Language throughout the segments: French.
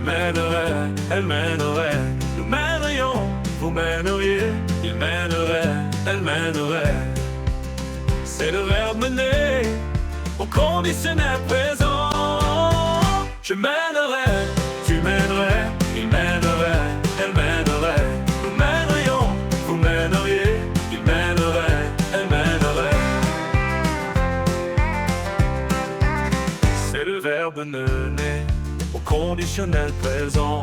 mènerai, elle mènerait, nous mènerions, vous mèneriez, il mènerait, elle mènerait. C'est le verbe mener au conditionnel présent. Je mènerai, tu mènerais, il mènerait, elle mènerait, nous mènerions, vous mèneriez, il mènerait, elle mènerait. C'est le verbe mener au conditionnel présent.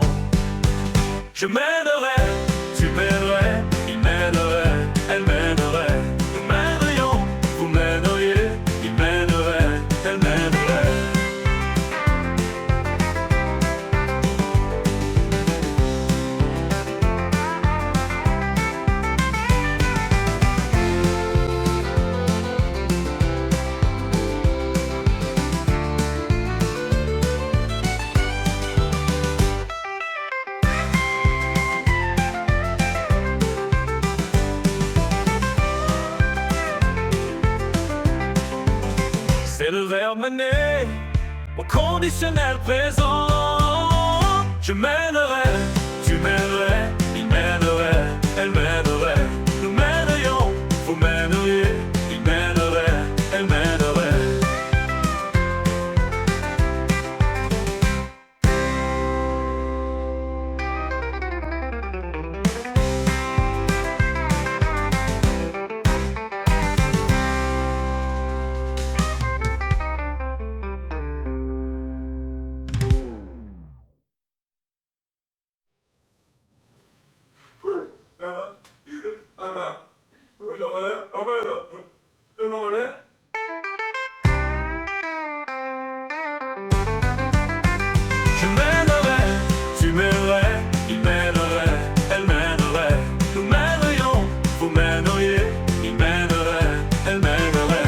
Je mènerai, tu mènerais, il mènerait, elle mènerait, nous mènerions, vous mèneriez, il mènerait, elle mènerait. C'est le verbe mener au conditionnel présent. Je mènerai, tu mènerais, il mènerait, elle mènerait, nous mènerions, vous mèneriez, il mènerait, elle mènerait. Je mènerai, tu mènerais, il mènerait, elle mènerait, nous mènerions, vous mèneriez, il mènerait, elle mènerait.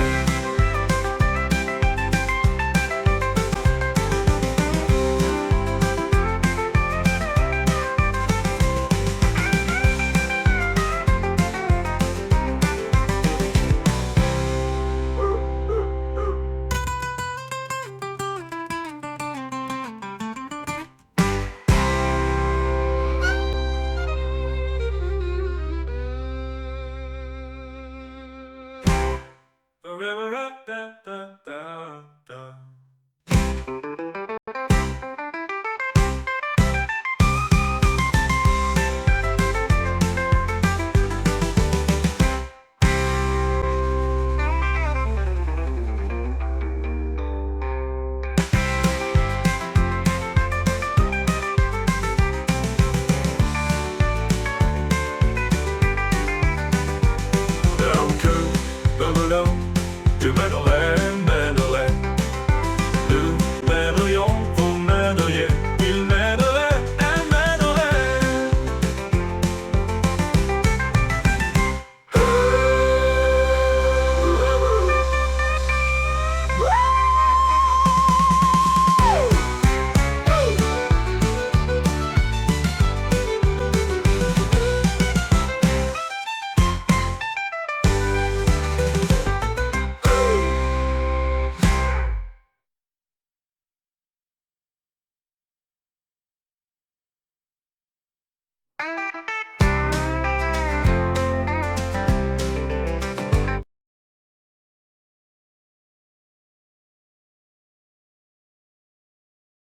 Tu mènerais,